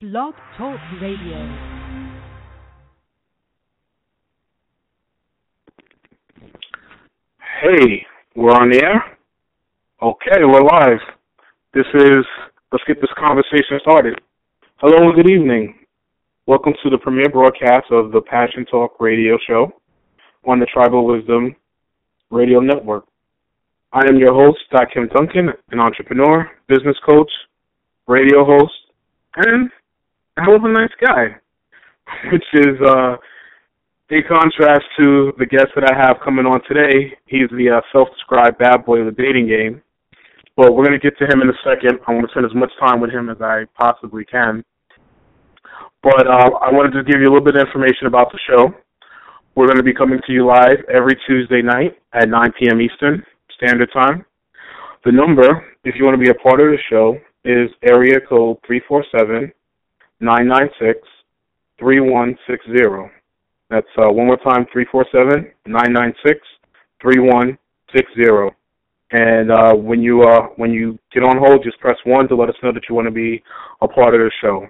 Blog Talk Radio. Hey, we're on the air? Okay, we're live. Let's get this conversation started. Hello and good evening. Welcome to the premiere broadcast of the Passion Talk radio show on the Tribal Wisdom Radio Network. I am your host, Kim Duncan, an entrepreneur, business coach, radio host, and a hell of a nice guy, which is in contrast to the guest that I have coming on today. He's the self-described bad boy of the dating game, but we're going to get to him in a second. I want to spend as much time with him as I possibly can. But I wanted to give you a little bit of information about the show. We're going to be coming to you live every Tuesday night at 9 p.m. Eastern Standard Time. The number, if you want to be a part of the show, is area code 347-996-3160. That's one more time, 347-996-3160. And when you get on hold, just press 1 to let us know that you want to be a part of the show.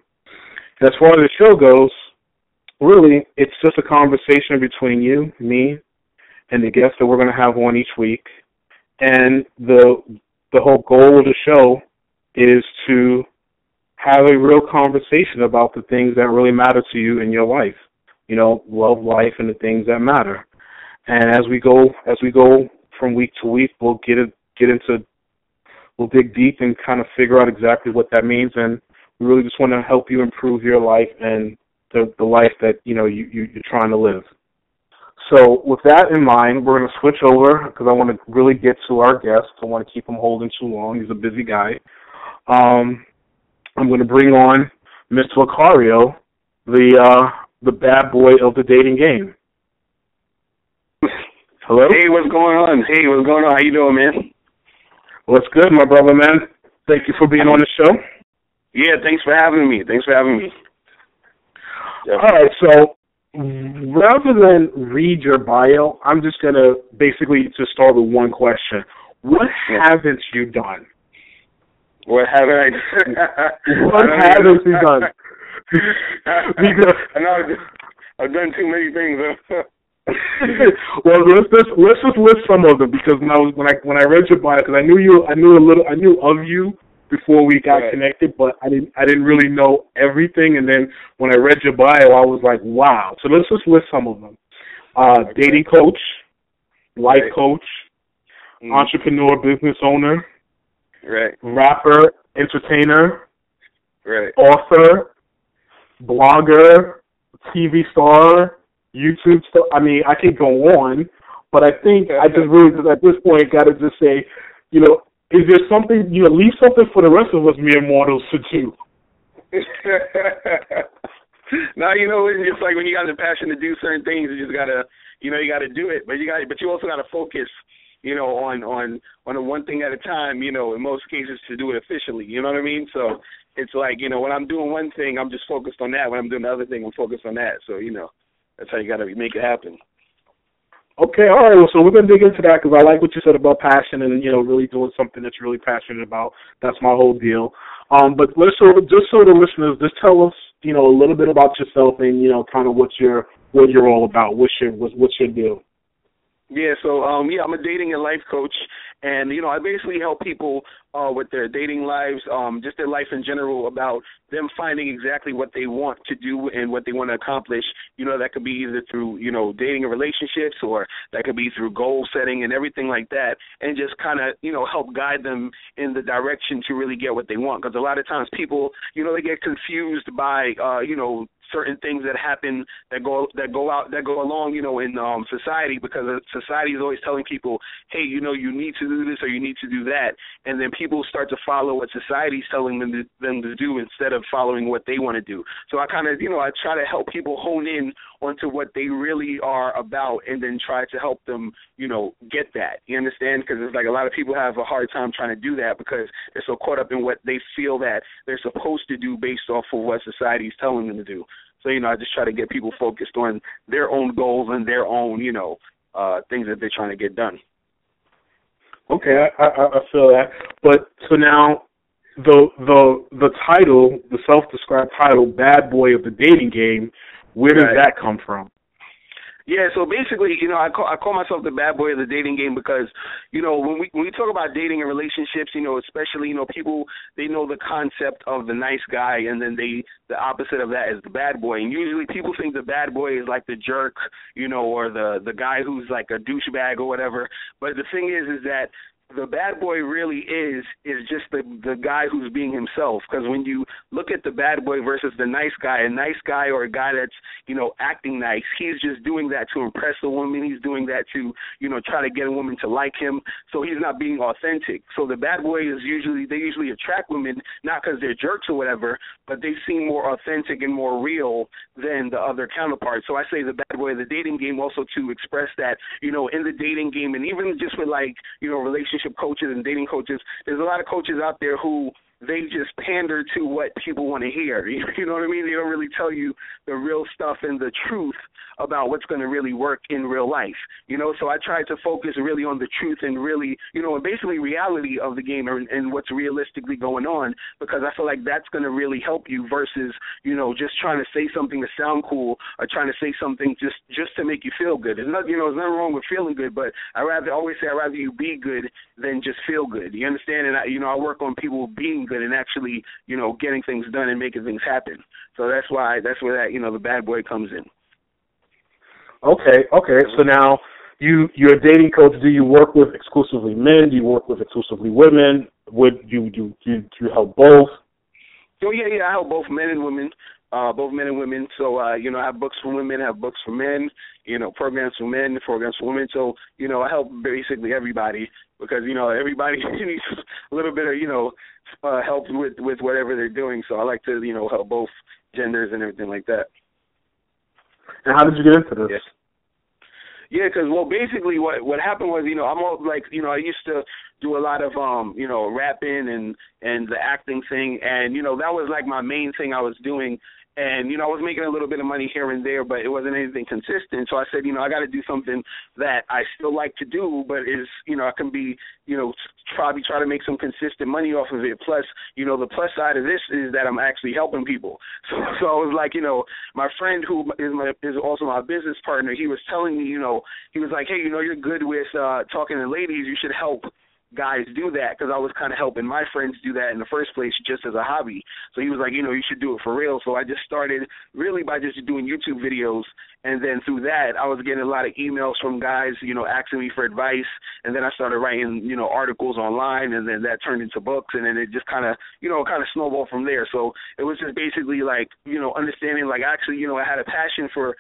And as far as the show goes, really, it's just a conversation between you, me, and the guests that we're going to have on each week. And the whole goal of the show is to have a real conversation about the things that really matter to you in your life. You know, love, life, and the things that matter. And as we go from week to week, we'll we'll dig deep and kind of figure out exactly what that means. And we really just want to help you improve your life and the life that you're trying to live. So with that in mind, we're going to switch over because I want to really get to our guest. I want to keep him holding too long. He's a busy guy. I'm going to bring on Mr. Lucario, the bad boy of the dating game. Hello? Hey, what's going on? How you doing, man? What's good, my brother, man? Thank you for being on the show. Yeah, thanks for having me. All right, so rather than read your bio, I'm just going to basically just start with one question. What haven't you done? What haven't I done? What haven't you done? Because I know I've done too many things. Well, let's just list some of them because when I read your bio, because I knew of you before we got connected, but I didn't really know everything. And then when I read your bio, I was like, wow. So let's just list some of them: dating coach, life coach, entrepreneur, business owner, rapper, entertainer, author, blogger, TV star, YouTube star. I mean, I could go on, but I think I just really, at this point, got to just say, is there something, leave something for the rest of us mere mortals to do? Now, it's like when you got the passion to do certain things, you just gotta, you gotta do it, but you also gotta focus, on one thing at a time, in most cases to do it efficiently, you know what I mean? So it's like, when I'm doing one thing, I'm just focused on that. When I'm doing the other thing, I'm focused on that. So, that's how you got to make it happen. Okay, all right. Well, so we're going to dig into that because I like what you said about passion and, really doing something that you're really passionate about. That's my whole deal. But just so the listeners, just tell us, a little bit about yourself and, kind of what you're all about. What's your deal? Yeah, so, I'm a dating and life coach, and, I basically help people with their dating lives, just their life in general, about them finding exactly what they want to do and what they want to accomplish. That could be either through, dating and relationships, or that could be through goal setting and everything like that, and just kind of, help guide them in the direction to really get what they want. Because a lot of times people, they get confused by, certain things that happen that go along, in society, because society is always telling people, hey, you need to do this or you need to do that, and then people start to follow what society's telling them to do instead of following what they want to do. So I kind of, I try to help people hone in onto what they really are about, and then try to help them, get that. You understand? Because it's like a lot of people have a hard time trying to do that because they're so caught up in what they feel that they're supposed to do based off of what society's telling them to do. So, I just try to get people focused on their own goals and their own, things that they're trying to get done. Okay, I feel that. But so now, the title, the self-described title, Bad Boy of the Dating Game, where does that come from? Yeah, so basically, I call myself the bad boy of the dating game because, when we talk about dating and relationships, especially, people, they know the concept of the nice guy, and then the opposite of that is the bad boy. And usually people think the bad boy is like the jerk, or the guy who's like a douchebag or whatever. But the thing is that the bad boy really is just the guy who's being himself. Because when you look at the bad boy versus the nice guy, a nice guy or a guy that's, acting nice, he's just doing that to impress a woman. He's doing that to, try to get a woman to like him. So he's not being authentic. So the bad boy they usually attract women, not because they're jerks or whatever, but they seem more authentic and more real than the other counterparts. So I say the bad boy of the dating game also to express that, in the dating game, and even just with relationship coaches and dating coaches, there's a lot of coaches out there who they just pander to what people want to hear. You know what I mean? They don't really tell you the real stuff and the truth about what's going to really work in real life. So I try to focus really on the truth and really, and basically reality of the game and what's realistically going on, because I feel like that's going to really help you versus, just trying to say something to sound cool or trying to say something just to make you feel good. There's nothing wrong with feeling good, but I'd rather you be good than just feel good. You understand? And I work on people being good and actually, getting things done and making things happen. So that's where the bad boy comes in. Okay. So now you're a dating coach. Do you work with exclusively men? Do you work with exclusively women? Would you help both? Oh yeah, I help both men and women. So, I have books for women, I have books for men, programs for men, programs for women. So, I help basically everybody because, everybody needs a little bit of, help with whatever they're doing. So I like to, help both genders and everything like that. And how did you get into this? Yeah, because, basically what happened was, I'm all like, I used to do a lot of, rapping and the acting thing. And, that was like my main thing I was doing. And, I was making a little bit of money here and there, but it wasn't anything consistent. So I said, I got to do something that I still like to do, but is, I can be, probably try to make some consistent money off of it. Plus, the plus side of this is that I'm actually helping people. So I was like, my friend who is also my business partner, he was telling me, he was like, hey, you're good with talking to ladies. You should help guys do that, because I was kind of helping my friends do that in the first place just as a hobby. So he was like, you should do it for real. So I just started really by just doing YouTube videos, and then through that I was getting a lot of emails from guys, asking me for advice, and then I started writing, articles online, and then that turned into books, and then it just kind of snowballed from there. So it was just basically like, understanding like actually, I had a passion for,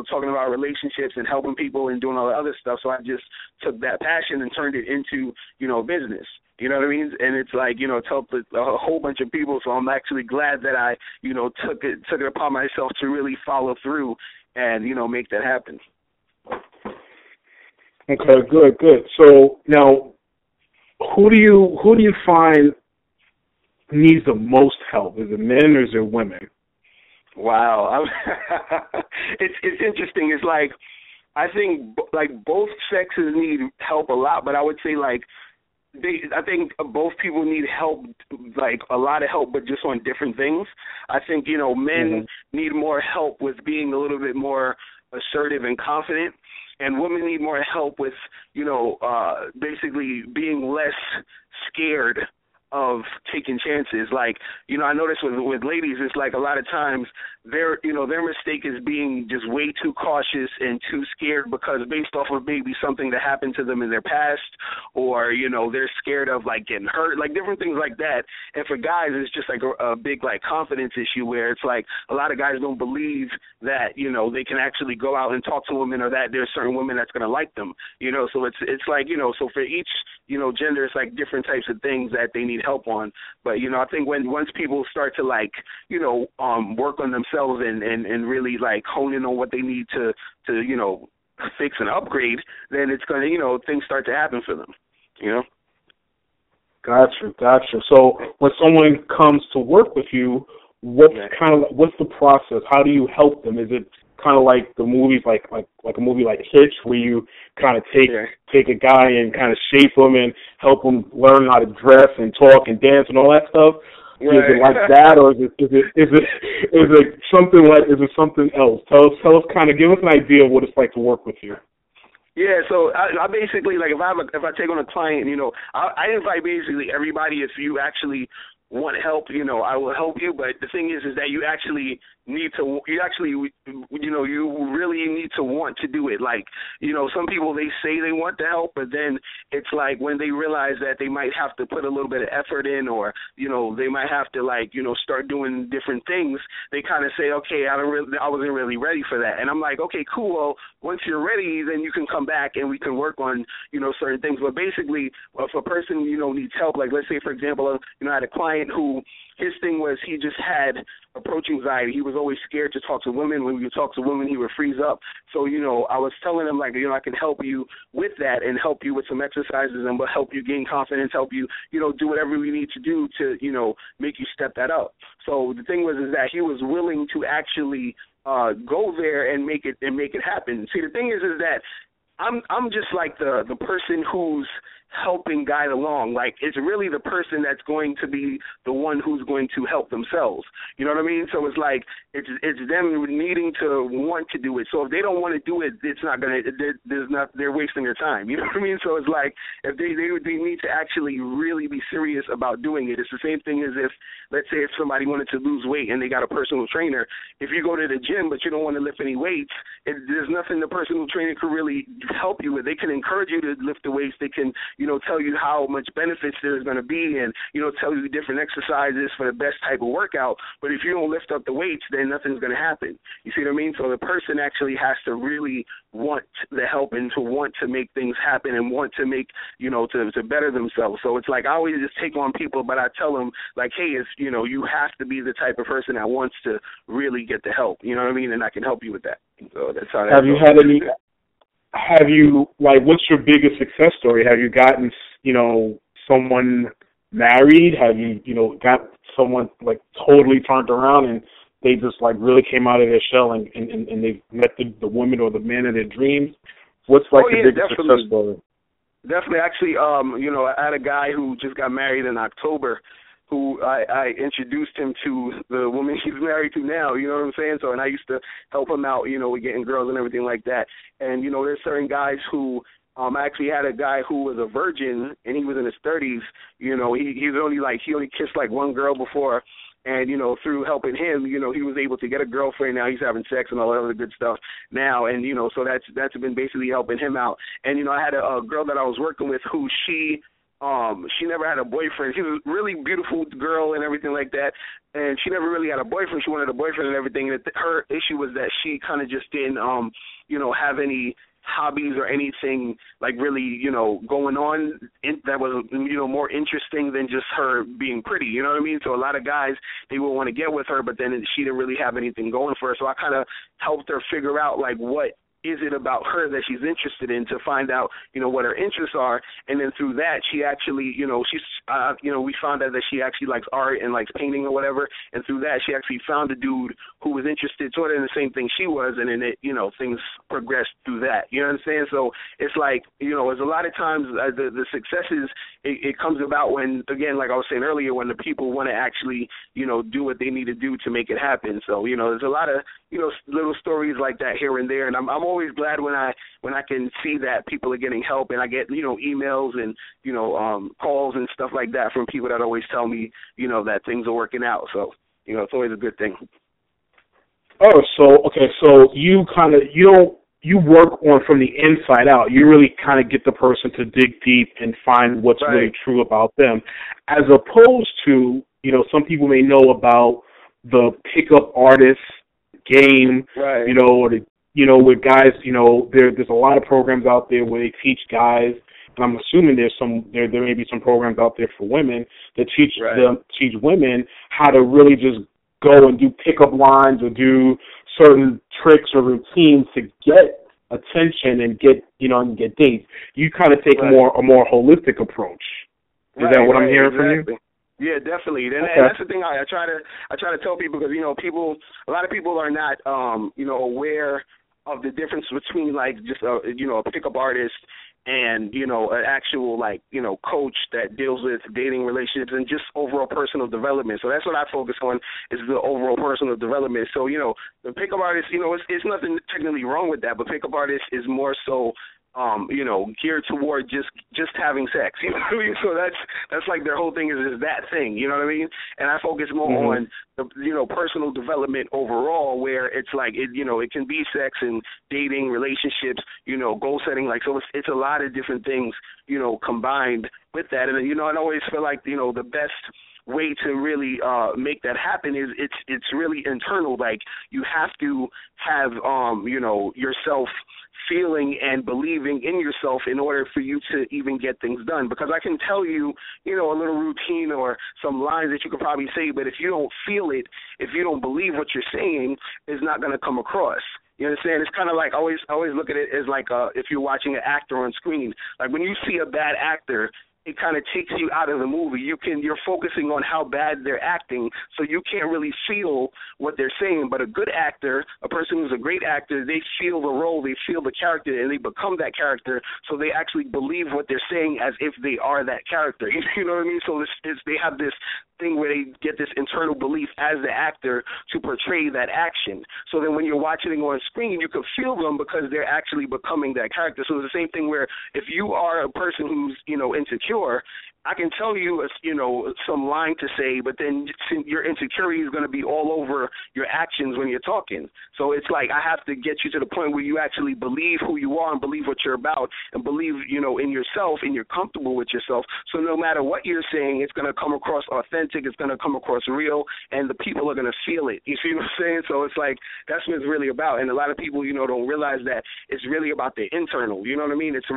talking about relationships and helping people and doing all the other stuff. So I just took that passion and turned it into, business. You know what I mean? And it's like, it's helped a whole bunch of people. So I'm actually glad that I, took it upon myself to really follow through and, make that happen. Okay, good. So now, who do you find needs the most help? Is it men or is it women? Wow, it's interesting. It's like, I think like both sexes need help a lot, but I would say like I think both people need help, like a lot of help, but just on different things. I think, men need more help with being a little bit more assertive and confident, and women need more help with, basically being less scared of taking chances. Like, I notice with ladies, it's like a lot of times their mistake is being just way too cautious and too scared because based off of maybe something that happened to them in their past, or, they're scared of like getting hurt, like different things like that. And for guys, it's just like a big like confidence issue where it's like a lot of guys don't believe that, they can actually go out and talk to women, or that there's certain women that's going to like them, so it's like, so for each, gender, it's like different types of things that they need help on. But, I think once people start to like, work on themselves and really like hone in on what they need to fix and upgrade, then it's going to, things start to happen for them, Gotcha. So when someone comes to work with you, what's the process? How do you help them? Is it kind of like the movies, like a movie like Hitch, where you kind of take a guy and kind of shape him and help him learn how to dress and talk and dance and all that stuff? Right. Is it like that, or is it something else? Tell us kind of, give us an idea of what it's like to work with you. Yeah, so I basically, like, if I take on a client, I invite basically everybody. If you actually want help, I will help you. But the thing is that you really need to want to do it. Like, some people, they say they want the help, but then it's like when they realize that they might have to put a little bit of effort in, or, they might have to, like, start doing different things, they kind of say, okay, I wasn't really ready for that. And I'm like, okay, cool. Well, once you're ready, then you can come back and we can work on, certain things. But basically, if a person, needs help, like, let's say, for example, I had a client who, his thing was he just had approach anxiety. He was always scared to talk to women. When you talk to women, he would freeze up. So, I was telling him, like, I can help you with that and help you with some exercises and help you gain confidence, help you, do whatever we need to do to, make you step that up. So the thing was that he was willing to actually go there and make it happen. See, the thing is that I'm just like the person who's helping guide along. Like, it's really the person that's going to be the one who's going to help themselves. You know what I mean? So it's like it's them needing to want to do it. So if they don't want to do it, it's not gonna. They're wasting their time. You know what I mean? So it's like if they need to actually really be serious about doing it. It's the same thing as if, let's say, if somebody wanted to lose weight and they got a personal trainer. If you go to the gym but you don't want to lift any weights, there's nothing the personal trainer could really help you with. They can encourage you to lift the weights. They can tell you how much benefits there's going to be and, tell you different exercises for the best type of workout. But if you don't lift up the weights, then nothing's going to happen. You see what I mean? So the person actually has to really want the help and to want to make things happen and want to make, to better themselves. So it's like I always just take on people, but I tell them, like, hey, it's, you have to be the type of person that wants to really get the help. You know what I mean? And I can help you with that. So that's how that Have you had any... Have you, like, what's your biggest success story? Have you gotten, someone married? Have you, got someone, like, totally turned around and they just, like, really came out of their shell and they've met the woman or the man of their dreams? What's, like, the biggest success story? Definitely. Actually, I had a guy who just got married in October, who I introduced him to the woman he's married to now, you know what I'm saying? So, and I used to help him out, with getting girls and everything like that. And, there's certain guys who, I actually had a guy who was a virgin and he was in his 30s, he only kissed like one girl before. And, through helping him, he was able to get a girlfriend. Now he's having sex and all that other good stuff now. And, so that's been basically helping him out. And, I had a girl that I was working with who she never had a boyfriend. She was a really beautiful girl and everything like that, and she never really had a boyfriend. She wanted a boyfriend and everything. And her issue was that she kind of just didn't, have any hobbies or anything like really, going on that was, more interesting than just her being pretty. You know what I mean? So a lot of guys, they would want to get with her, but then she didn't really have anything going for her. So I kind of helped her figure out like what is it about her that she's interested in to find out, what her interests are. And then through that, she actually, we found out that she actually likes art and likes painting or whatever. And through that, she actually found a dude who was interested sort of in the same thing she was. And then things progressed through that. You know what I'm saying? So it's like, there's a lot of times the successes, it comes about when, again, like I was saying earlier, when the people want to actually, do what they need to do to make it happen. So, there's a lot of, little stories like that here and there. And I'm always glad when I can see that people are getting help, and I get, emails and, calls and stuff like that from people that always tell me, that things are working out. So, it's always a good thing. Oh, so you work on from the inside out. You really kind of get the person to dig deep and find what's really true about them, as opposed to, some people may know about the pickup artist game, or with guys, there's a lot of programs out there where they teach guys, and I'm assuming there may be some programs out there for women that teach women how to really just go and do pickup lines or do certain tricks or routines to get attention and get dates. You kind of take a more holistic approach. Is that what I'm hearing from you? Yeah, definitely. And that's the thing I try to tell people, because, you know, a lot of people are not, you know, aware of the difference between, like, just a pickup artist and, you know, an actual, like, you know, coach that deals with dating, relationships, and just overall personal development. So that's what I focus on, is the overall personal development. So, you know, the pickup artist, you know, it's nothing technically wrong with that, but pickup artist is more so, you know, geared toward just having sex. You know what I mean? So that's like their whole thing is that thing. You know what I mean? And I focus more on the, you know, personal development overall, where it's like you know, it can be sex and dating, relationships, you know, goal setting. Like, so it's a lot of different things, you know, combined with that. And, you know, I always feel like, you know, the best way to really make that happen is it's really internal. Like, you have to have you know, yourself feeling and believing in yourself in order for you to even get things done. Because I can tell you, you know, a little routine or some lines that you could probably say, but if you don't feel it, if you don't believe what you're saying, it's not going to come across. You understand? It's kind of like, I always look at it as like if you're watching an actor on screen. Like, when you see a bad actor, it kind of takes you out of the movie. You're focusing on how bad they're acting, so you can't really feel what they're saying. But a good actor, a person who's a great actor, they feel the role, they feel the character, and they become that character, so they actually believe what they're saying as if they are that character. You know what I mean? So they have this thing where they get this internal belief as the actor to portray that action. So then when you're watching it on screen, you can feel them because they're actually becoming that character. So it's the same thing where if you are a person who's, you know, insecure, I can tell you, you know, some line to say, but then your insecurity is going to be all over your actions when you're talking. So it's like, I have to get you to the point where you actually believe who you are and believe what you're about and believe, you know, in yourself, and you're comfortable with yourself. So no matter what you're saying, it's going to come across authentic, it's going to come across real, and the people are going to feel it. You see what I'm saying? So it's like, that's what it's really about. And a lot of people, you know, don't realize that it's really about the internal. You know what I mean? It's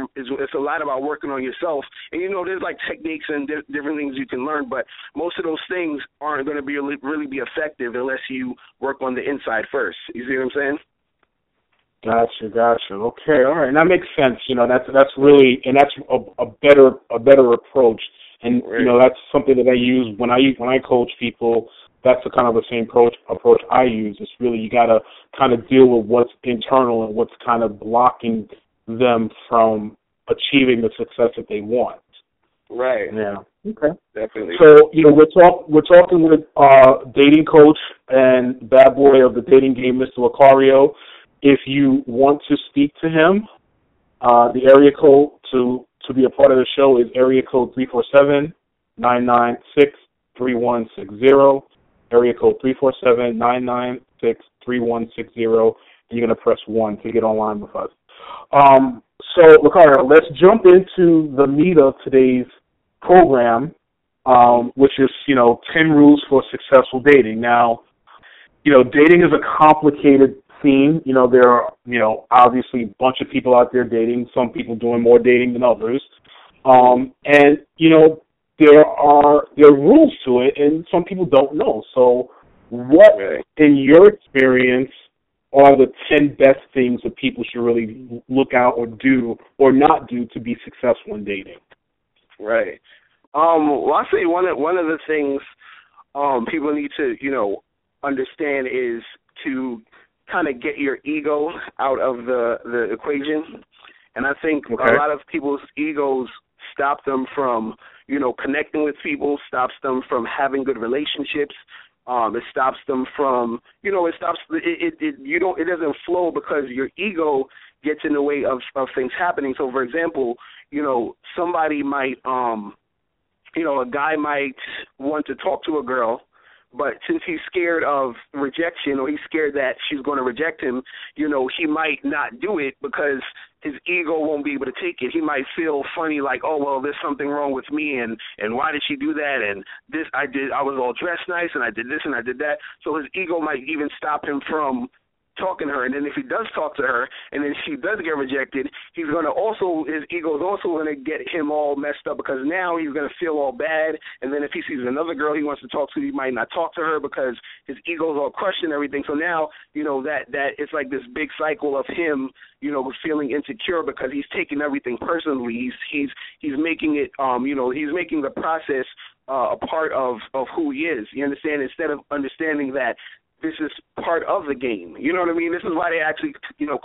a lot about working on yourself. And, you know, there's like techniques and different things you can learn, but most of those things aren't going to be really be effective unless you work on the inside first. You see what I'm saying? Gotcha. Okay, all right, and that makes sense. You know, that's really, and that's a better approach. And right. You know, that's something that I use when I coach people. That's the kind of the same approach I use. It's really, you got to kind of deal with what's internal and what's kind of blocking them from achieving the success that they want. Right. Yeah. Okay. Definitely. So, you know, we're talking with dating coach and bad boy of the dating game, Mr. Lucario. If you want to speak to him, the area code to be a part of the show is area code 347-996-3160. Area code 347-996-3160. And you're going to press 1 to get online with us. So, Lucario, let's jump into the meat of today's program, which is, you know, 10 rules for successful dating. Now, you know, dating is a complicated theme. You know, there are, you know, obviously a bunch of people out there dating, some people doing more dating than others. And, you know, there are rules to it, and some people don't know. So what, in your experience, are the 10 best things that people should really look out or do or not do to be successful in dating? Right. Well, I say one of the things people need to, you know, understand is to kind of get your ego out of the equation. And I think a lot of people's egos stop them from, you know, connecting with people, stops them from having good relationships. It stops them from, you know, it doesn't flow because your ego gets in the way of things happening. So, for example, you know, somebody might, you know, a guy might want to talk to a girl, but since he's scared of rejection, or he's scared that she's going to reject him, you know, he might not do it because his ego won't be able to take it. He might feel funny, like, oh, well, there's something wrong with me, and why did she do that? And this, I was all dressed nice, and I did this, and I did that. So his ego might even stop him from talking to her. And then if he does talk to her and then she does get rejected, his ego is also going to get him all messed up, because now he's going to feel all bad. And then if he sees another girl he wants to talk to, he might not talk to her because his ego is all crushed and everything. So now, you know, that it's like this big cycle of him, you know, feeling insecure because he's taking everything personally. He's making it, you know, he's making the process a part of who he is. You understand? Instead of understanding that this is part of the game. You know what I mean? This is why they actually,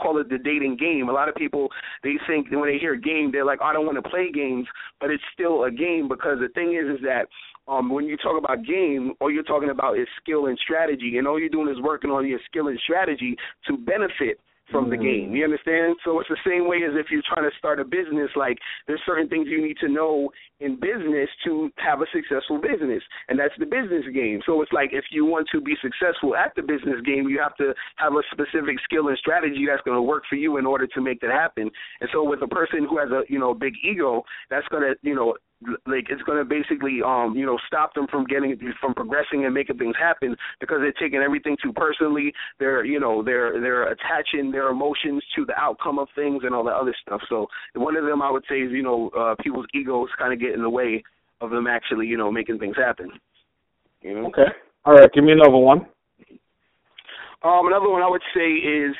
call it the dating game. A lot of people, they think that when they hear game, they're like, I don't want to play games, but it's still a game, because the thing is that when you talk about game, all you're talking about is skill and strategy, and all you're doing is working on your skill and strategy to benefit from the game. You understand? So it's the same way as if you're trying to start a business. Like, there's certain things you need to know in business to have a successful business, and that's the business game. So it's like, if you want to be successful at the business game, you have to have a specific skill and strategy that's going to work for you in order to make that happen. And so with a person who has a big ego, that's going to it's going to basically stop them from progressing and making things happen, because they're taking everything too personally. They're attaching their emotions to the outcome of things and all that other stuff. So one of them, I would say, is people's egos kind of get in the way of them actually making things happen. Okay. All right. Give me another one. Another one I would say is,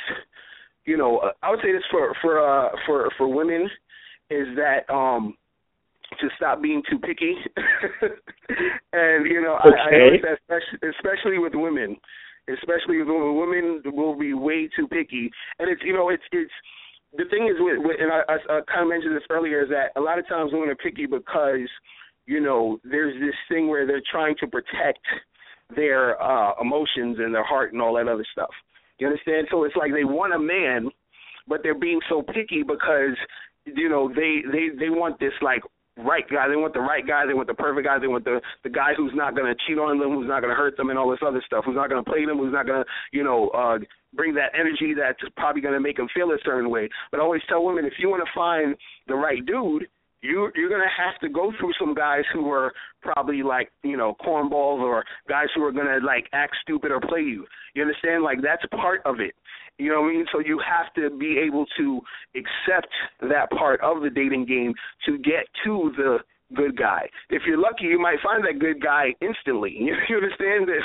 I would say this for women, is that to stop being too picky. And, I that especially with women. Especially with women will be way too picky. And it's the thing is with and I kind of mentioned this earlier, is that a lot of times women are picky because, there's this thing where they're trying to protect their emotions and their heart and all that other stuff. You understand? So it's like they want a man, but they're being so picky because, they want this, like, right guy. They want the right guy. They want the perfect guy. They want the guy who's not going to cheat on them, who's not going to hurt them and all this other stuff, who's not going to play them, who's not going to, bring that energy that's probably going to make them feel a certain way. But I always tell women, if you want to find the right dude, you're going to have to go through some guys who are probably like, cornballs, or guys who are going to, like, act stupid or play you. You understand? Like, that's part of it. You know what I mean? So you have to be able to accept that part of the dating game to get to the good guy. If you're lucky, you might find that good guy instantly. You understand? That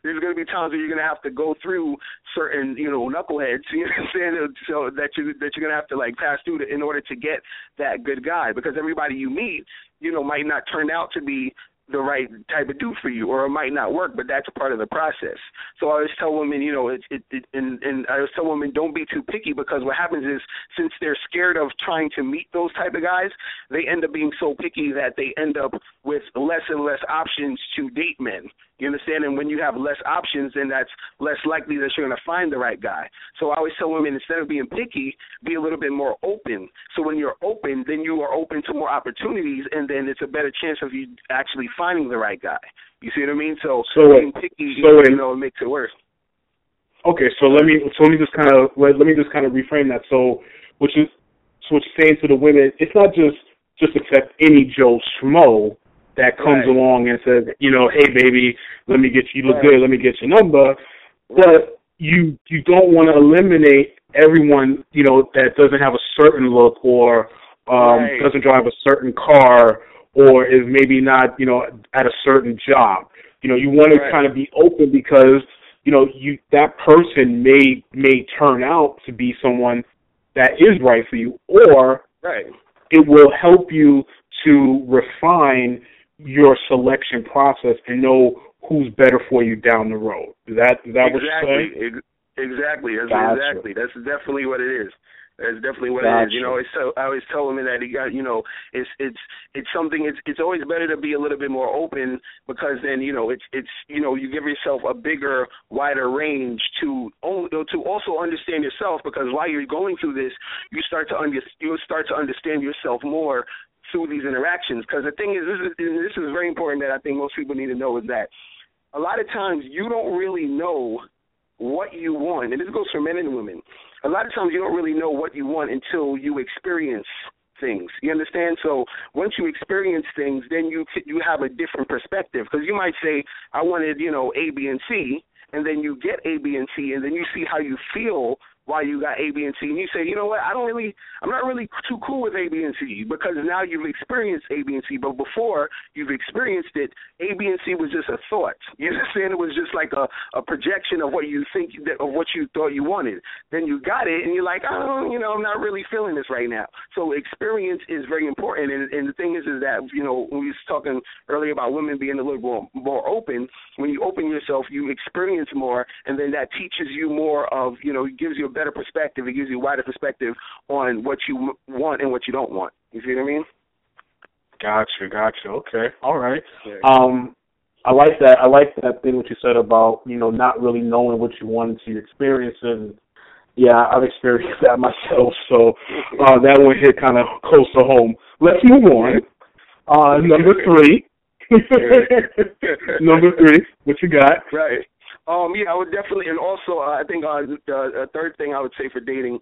there's going to be times where you're going to have to go through certain, knuckleheads. You understand? So that you're going to have to, like, pass through in order to get that good guy, because everybody you meet, might not turn out to be the right type of dude for you, or it might not work, but that's part of the process. So I always tell women, and I always tell women, don't be too picky, because what happens is, since they're scared of trying to meet those type of guys, they end up being so picky that they end up with less and less options to date men. You understand? And when you have less options, then that's less likely that you're going to find the right guy. So I always tell women, instead of being picky, be a little bit more open. So when you're open, then you are open to more opportunities, and then it's a better chance of you actually finding the right guy. You see what I mean? So being picky, it makes it worse. Okay, so let me just kind of reframe that. So what you're saying to the women, it's not just accept any Joe Schmo that comes along and says, hey baby, let me get you, look good, let me get your number. But you don't want to eliminate everyone, that doesn't have a certain look, or doesn't drive a certain car, or is maybe not, at a certain job. You want to kind of be open, because, that person may turn out to be someone that is right for you, or it will help you to refine your selection process and know who's better for you down the road. Is that what you're saying? Exactly. Gotcha. Exactly. That's definitely what it is. That's definitely what it is. I always tell women that it's something. It's always better to be a little bit more open, because then you give yourself a bigger, wider range to also understand yourself, because while you're going through this, you start to understand yourself more through these interactions. Because the thing is, this is very important, that I think most people need to know, is that a lot of times you don't really know what you want, and this goes for men and women. A lot of times you don't really know what you want until you experience things. You understand? So once you experience things, then you have a different perspective, because you might say, I wanted, A, B, and C, and then you get A, B, and C, and then you see how you feel why you got A, B, and C, and you say, you know what, I'm not really too cool with A, B, and C, because now you've experienced A, B, and C, but before you've experienced it, A, B, and C was just a thought. You understand? It was just like a projection of what you think, of what you thought you wanted. Then you got it, and you're like, oh, I'm not really feeling this right now. So experience is very important, and the thing is that, when we was talking earlier about women being a little more open, when you open yourself, you experience more, and then that teaches you more of, it gives you a better perspective. It gives you a wider perspective on what you want and what you don't want. You see what I mean? Gotcha. Okay. All right. I like that. I like that thing what you said about, not really knowing what you want until you experience it. And yeah, I've experienced that myself, so that one hit kind of close to home. Let's move on. Number 3. Number 3, what you got? Right. I would definitely, and also I think the third thing I would say for dating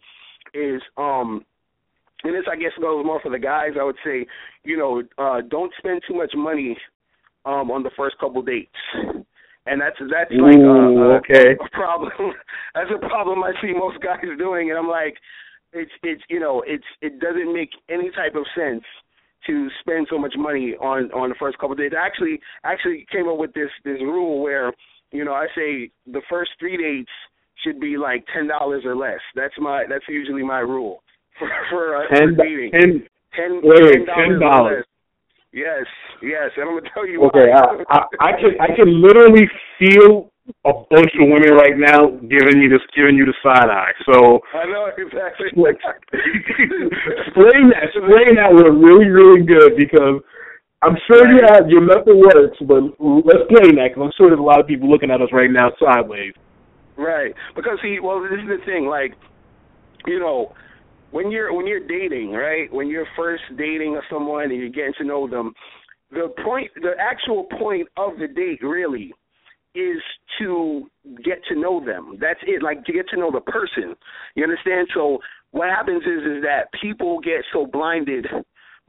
is, and this I guess goes more for the guys, I would say, don't spend too much money on the first couple dates. And that's like a problem. That's a problem I see most guys doing, and I'm like, it doesn't make any type of sense to spend so much money on the first couple days. I actually came up with this rule where, I say the first 3 dates should be like $10 or less. That's usually my rule for dating. $10. Yes, and I'm gonna tell you. Okay, I can literally feel a bunch of women right now giving you the side eye. So I know exactly. Explain that was really, really good, because I'm sure your method works, but let's explain that, because I'm sure there's a lot of people looking at us right now sideways. Right, because this is the thing, like, when you're dating, right? When you're first dating someone and you're getting to know them, the actual point of the date really is to get to know them. That's it, like to get to know the person. You understand? So what happens is that people get so blinded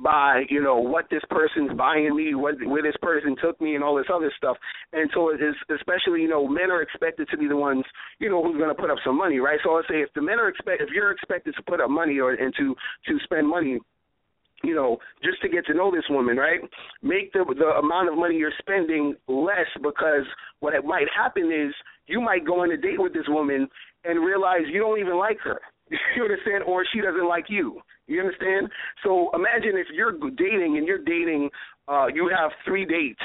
by, what this person's buying me, where this person took me, and all this other stuff. And so it is, especially, men are expected to be the ones, who's going to put up some money, right? So I'll say if you're expected to put up money and to spend money, just to get to know this woman, right? Make the amount of money you're spending less, because what it might happen is you might go on a date with this woman and realize you don't even like her. You understand? Or she doesn't like you. You understand? So imagine if you're dating and you have 3 dates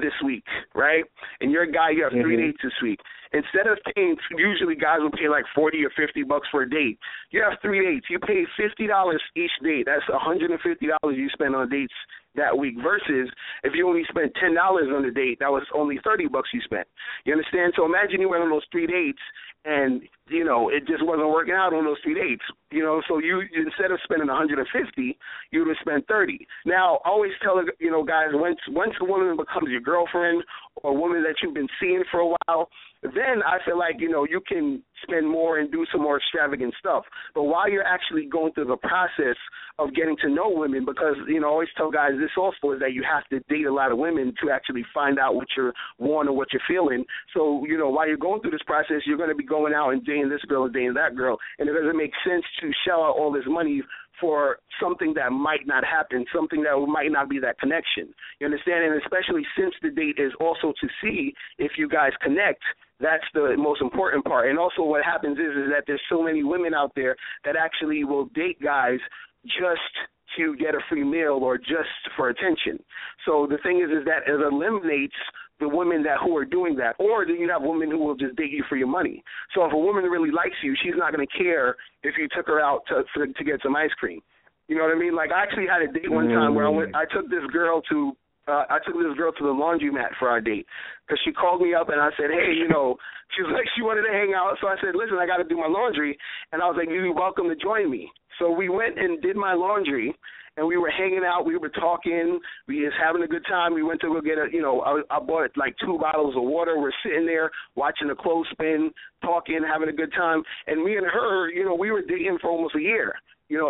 this week, right? And you're a guy, you have 3 dates this week. Instead of paying, usually guys will pay like $40 or $50 for a date. You have 3 dates. You pay $50 each date. That's $150 you spend on dates that week, versus if you only spent $10 on the date, that was only $30 you spent. You understand? So imagine you went on those 3 dates and, it just wasn't working out on those 3 dates. So you, instead of spending $150, you would have spent $30. Now, I always tell, guys, once a woman becomes your girlfriend or a woman that you've been seeing for a while, then I feel like, you can spend more and do some more extravagant stuff. But while you're actually going through the process of getting to know women, because, I always tell guys this also is that you have to date a lot of women to actually find out what you want or what you're feeling. So, while you're going through this process, you're going to be going out and dating this girl and dating that girl. And it doesn't make sense to shell out all this money for something that might not happen, something that might not be that connection. You understand? And especially since the date is also to see if you guys connect, that's the most important part. And also what happens is that there's so many women out there that actually will date guys just to get a free meal or just for attention. So the thing is that it eliminates the women who are doing that. Or then you have women who will just date you for your money. So if a woman really likes you, she's not going to care if you took her out to get some ice cream. You know what I mean? Like, I actually had a date one time where I took this girl to the laundromat for our date, because she called me up and I said, hey, she was like, she wanted to hang out. So I said, listen, I got to do my laundry. And I was like, you're welcome to join me. So we went and did my laundry, and we were hanging out. We were talking. We was having a good time. We went to go get I bought like 2 bottles of water. We're sitting there watching the clothes spin, talking, having a good time. And me and her, we were dating for almost a year.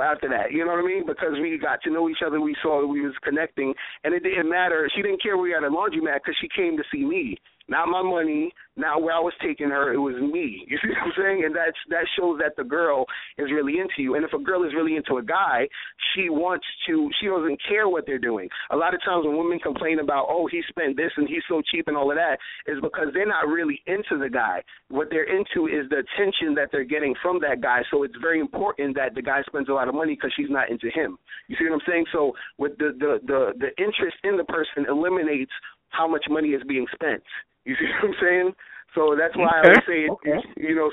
After that, you know what I mean? Because we got to know each other, we saw that we was connecting, and it didn't matter. She didn't care we were at a laundromat because she came to see me. not my money, not where I was taking her. It was me. You see what I'm saying? And that shows that the girl is really into you. And if a girl is really into a guy, she doesn't care what they're doing. A lot of times when women complain about, oh, he spent this and he's so cheap and all of that, is because they're not really into the guy. What they're into is the attention that they're getting from that guy. So it's very important that the guy spends a lot of money because she's not into him. You see what I'm saying? So with the interest in the person eliminates how much money is being spent. You see what I'm saying? So that's why I would say,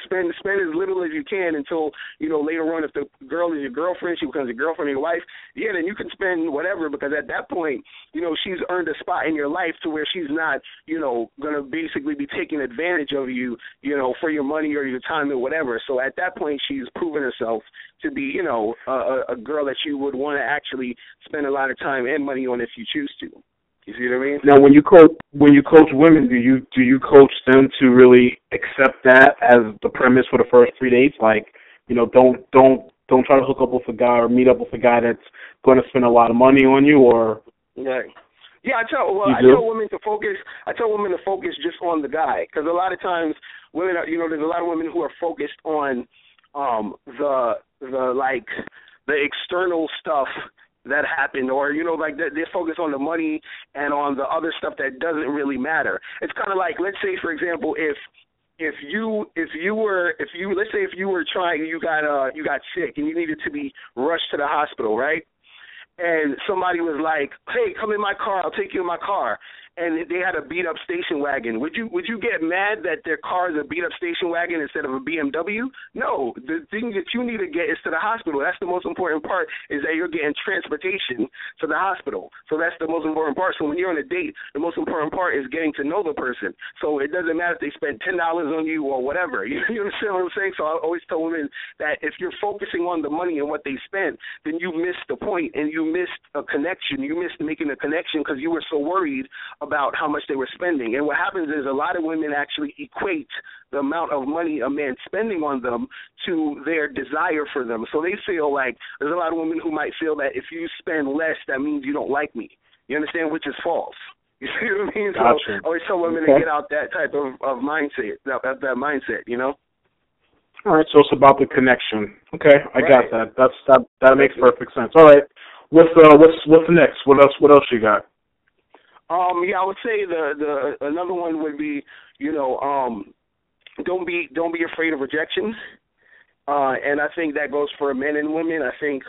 spend as little as you can until, later on, if the girl is your girlfriend, she becomes your girlfriend or your wife, then you can spend whatever, because at that point, she's earned a spot in your life to where she's not, going to basically be taking advantage of you, for your money or your time or whatever. So at that point, she's proven herself to be, a girl that you would want to actually spend a lot of time and money on if you choose to. You see what I mean? Now, when you coach women, do you coach them to really accept that as the premise for the first 3 dates? Like, don't try to hook up with a guy or meet up with a guy that's going to spend a lot of money on you, or right. Yeah, I tell women to focus. I tell women to focus just on the guy, because a lot of times women are, there's a lot of women who are focused on the external stuff that happened, or they focus on the money and on the other stuff that doesn't really matter. It's kind of like, let's say, for example, if you got sick and you needed to be rushed to the hospital, right? And somebody was like, "Hey, come in my car. I'll take you in my car." And they had a beat-up station wagon. Would you get mad that their car is a beat-up station wagon instead of a BMW? No. The thing that you need to get is to the hospital. That's the most important part, is that you're getting transportation to the hospital. So that's the most important part. So when you're on a date, the most important part is getting to know the person. So it doesn't matter if they spend $10 on you or whatever. You understand what I'm saying? So I always tell women that if you're focusing on the money and what they spent, then you missed the point and you missed a connection. You missed making a connection because you were so worried about how much they were spending. And what happens is a lot of women actually equate the amount of money a man's spending on them to their desire for them. So they feel like, there's a lot of women who might feel that if you spend less, that means you don't like me. You understand? Which is false. You see what I mean? Gotcha. So I always tell women to get out that type of mindset, that mindset, All right, so it's about the connection. Okay, I got that. That makes perfect sense. All right, what's the next? What else you got? I would say the another one would be, don't be afraid of rejections, and I think that goes for men and women. I think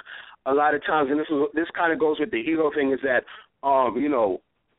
a lot of times, and this kind of goes with the ego thing, is that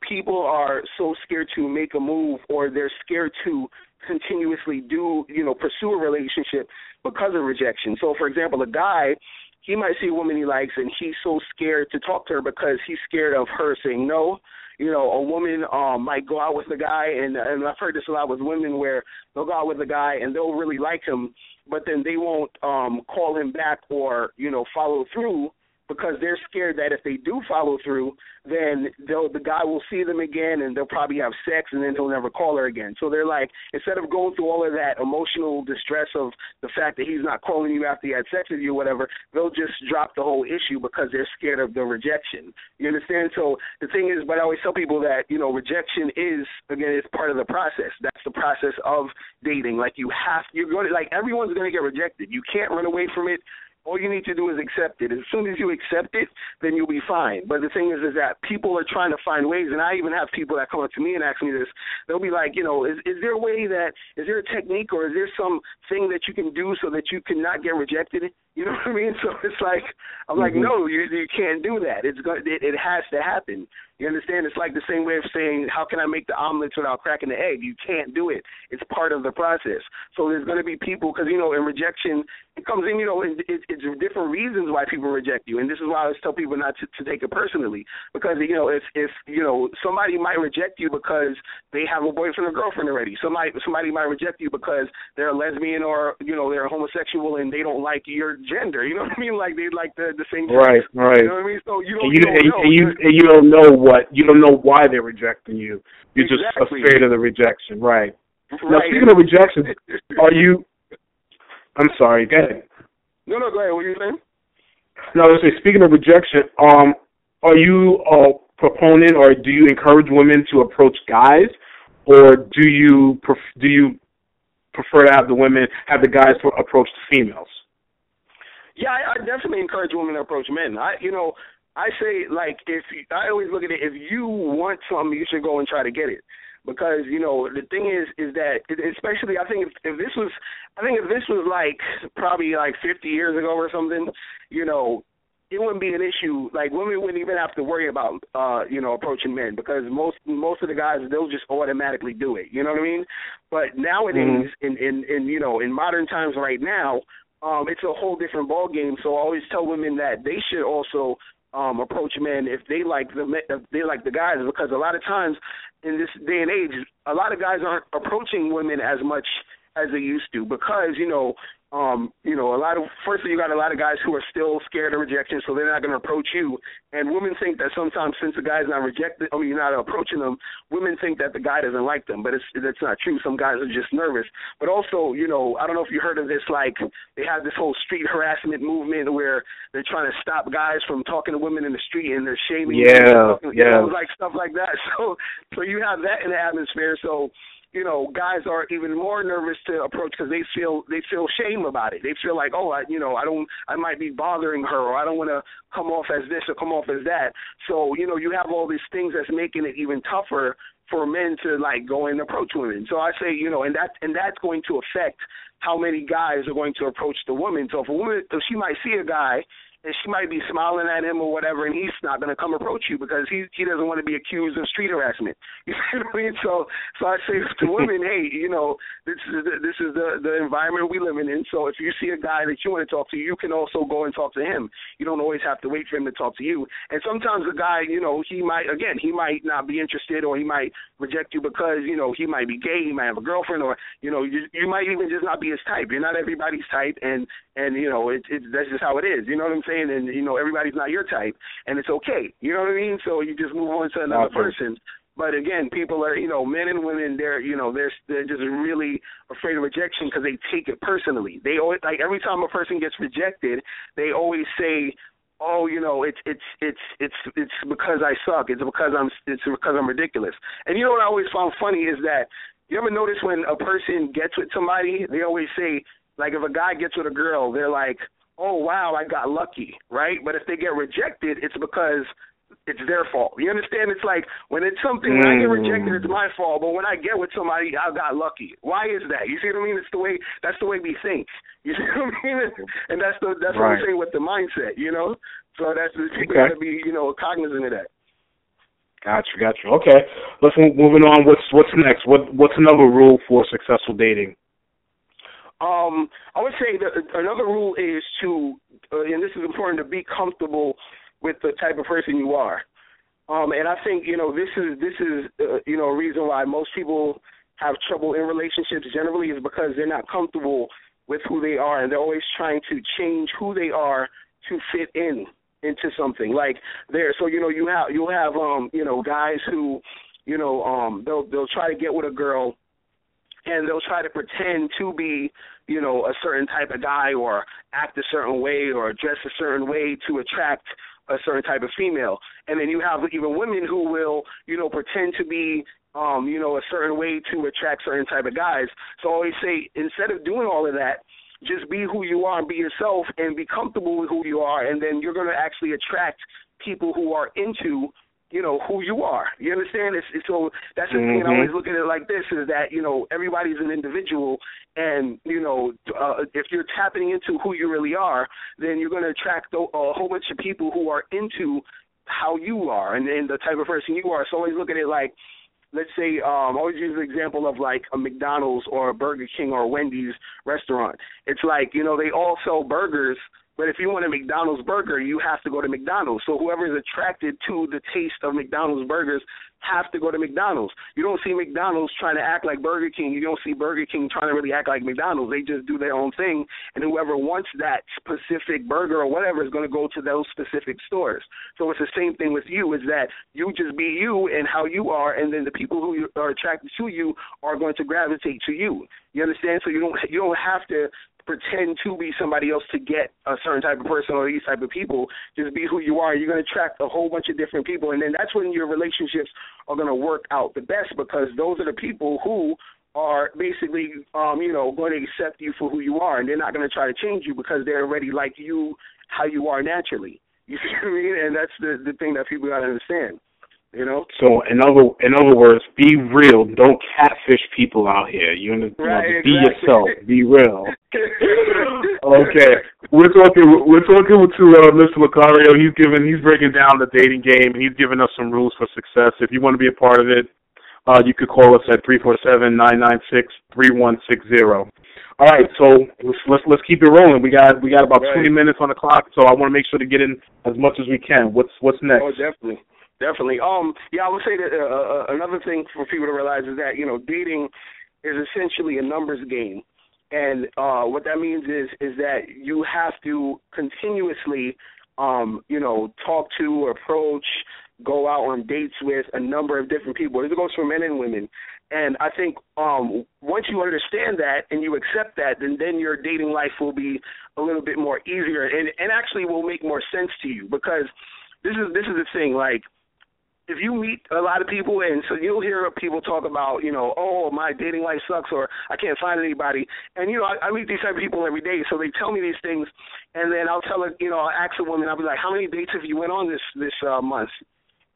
people are so scared to make a move, or they're scared to continuously pursue a relationship because of rejection. So, for example, a guy, he might see a woman he likes, and he's so scared to talk to her because he's scared of her saying no. A woman might go out with a guy, and I've heard this a lot with women, where they'll go out with a guy and they'll really like him, but then they won't call him back or, follow through, because they're scared that if they do follow through, then the guy will see them again and they'll probably have sex, and then he'll never call her again. So they're like, instead of going through all of that emotional distress of the fact that he's not calling you after he had sex with you or whatever, they'll just drop the whole issue because they're scared of the rejection. You understand? So the thing is, but I always tell people that, rejection is part of the process. That's the process of dating. Like, everyone's going to get rejected. You can't run away from it. All you need to do is accept it. As soon as you accept it, then you'll be fine. But the thing is that people are trying to find ways, and I even have people that come up to me and ask me this. They'll be like, is there a way is there a technique, or is there some thing that you can do so that you cannot get rejected? You know what I mean? So it's like, I'm like, no, you can't do that. It has to happen. You understand? It's like the same way of saying, how can I make the omelets without cracking the egg? You can't do it. It's part of the process. So there's going to be people, because, in rejection, it comes in, it's different reasons why people reject you. And this is why I always tell people not to take it personally. Because, if somebody might reject you because they have a boyfriend or girlfriend already. Somebody might reject you because they're a lesbian, or, they're a homosexual and they don't like your gender. You know what I mean? Like, they like the same sex. Right. You know what I mean? So you don't know why they're rejecting you. You're just afraid of the rejection, right? Now, speaking of rejection, I'm sorry, go ahead. No, go ahead. What are you saying? No, I was saying, speaking of rejection, are you a proponent, or do you encourage women to approach guys or do you prefer to have the guys approach the females? Yeah, I definitely encourage women to approach men. I say, like, I always look at it, if you want something, you should go and try to get it. Because, the thing is that, especially, I think if this was like probably like 50 years ago or something, it wouldn't be an issue. Like, women wouldn't even have to worry about, approaching men, because most of the guys, they'll just automatically do it. You know what I mean? But nowadays, in modern times right now, it's a whole different ball game. So I always tell women that they should also approach men if they like the guys, because a lot of times in this day and age, a lot of guys aren't approaching women as much as they used to, because firstly, you got a lot of guys who are still scared of rejection, so they're not going to approach you. And women think that sometimes, since the guy's not you're not approaching them, women think that the guy doesn't like them, but that's not true. Some guys are just nervous. But also, I don't know if you heard of this, like, they have this whole street harassment movement where they're trying to stop guys from talking to women in the street, and they're shaming them, like stuff like that. So you have that in the atmosphere. So guys are even more nervous to approach because they feel shame about it. They feel like, I might be bothering her, or I don't want to come off as this or come off as that. So, you have all these things that's making it even tougher for men to, like, go and approach women. So I say, and that's going to affect how many guys are going to approach the woman. So if she might see a guy, and she might be smiling at him or whatever, and he's not going to come approach you because he doesn't want to be accused of street harassment. You know what I mean? So I say to women, hey, this is the environment we living in. So if you see a guy that you want to talk to, you can also go and talk to him. You don't always have to wait for him to talk to you. And sometimes a guy, he might not be interested, or he might reject you because, he might be gay, he might have a girlfriend, or, you might even just not be his type. You're not everybody's type, and that's just how it is. You know what I'm saying? And, everybody's not your type, and it's okay. You know what I mean? So you just move on to another person. But again, people are, men and women, they're just really afraid of rejection because they take it personally. They always, like, every time a person gets rejected, they always say, oh, it's because I suck. It's because I'm ridiculous. And what I always found funny is that, you ever notice when a person gets with somebody, they always say, like, if a guy gets with a girl, they're like, oh, wow, I got lucky, right? But if they get rejected, it's because it's their fault. You understand? It's like, when it's something, when I get rejected, it's my fault. But when I get with somebody, I got lucky. Why is that? You see what I mean? That's the way we think. You see what I mean? And that's what I'm saying with the mindset, So people got to be, cognizant of that. Gotcha. Okay, let's moving on. What's next? What's another rule for successful dating? I would say that another rule is to, and this is important, to be comfortable with the type of person you are. And I think, this is a reason why most people have trouble in relationships generally, is because they're not comfortable with who they are, and they're always trying to change who they are to fit into something. Like, so you'll have guys who, they'll try to get with a girl, and they'll try to pretend to be, a certain type of guy, or act a certain way, or dress a certain way to attract a certain type of female. And then you have even women who will, pretend to be, a certain way to attract certain type of guys. So I always say, instead of doing all of that, just be who you are and be yourself and be comfortable with who you are, and then you're going to actually attract people who are into who you are. You understand? So that's the thing. I always look at it like this, is that, everybody's an individual, and, if you're tapping into who you really are, then you're going to attract a whole bunch of people who are into how you are and the type of person you are. So always look at it like, let's say, I always use the example of like a McDonald's or a Burger King or a Wendy's restaurant. It's like, they all sell burgers, but if you want a McDonald's burger, you have to go to McDonald's. So whoever is attracted to the taste of McDonald's burgers have to go to McDonald's. You don't see McDonald's trying to act like Burger King. You don't see Burger King trying to really act like McDonald's. They just do their own thing, and whoever wants that specific burger or whatever is going to go to those specific stores. So it's the same thing with you, is that you just be you and how you are, and then the people who are attracted to you are going to gravitate to you. You understand? So you don't have to pretend to be somebody else to get a certain type of person or these type of people. Just be who you are. You're going to attract a whole bunch of different people, and then that's when your relationships are going to work out the best, because those are the people who are basically, going to accept you for who you are, and they're not going to try to change you because they're already like you, how you are naturally. You see what I mean? And that's the thing that people got to understand. So in other words, be real. Don't catfish people out here. Right, be exactly. yourself. Be real. Okay, we're talking to Mr. Lucario. He's breaking down the dating game, and he's giving us some rules for success. If you want to be a part of it, you could call us at 347-996-3160. All right, so let's keep it rolling. We got about 20 minutes on the clock, so I want to make sure to get in as much as we can. What's next? Oh, definitely. Definitely. I would say that another thing for people to realize is that, dating is essentially a numbers game. And what that means is that you have to continuously, talk to, approach, go out on dates with a number of different people. This goes for men and women. And I think once you understand that and you accept that, then your dating life will be a little bit more easier and actually will make more sense to you, because this is the thing, like, if you meet a lot of people, and so you'll hear people talk about, oh, my dating life sucks, or I can't find anybody. And, I meet these type of people every day, so they tell me these things, and then I'll tell her, I'll ask a woman, I'll be like, how many dates have you went on this month?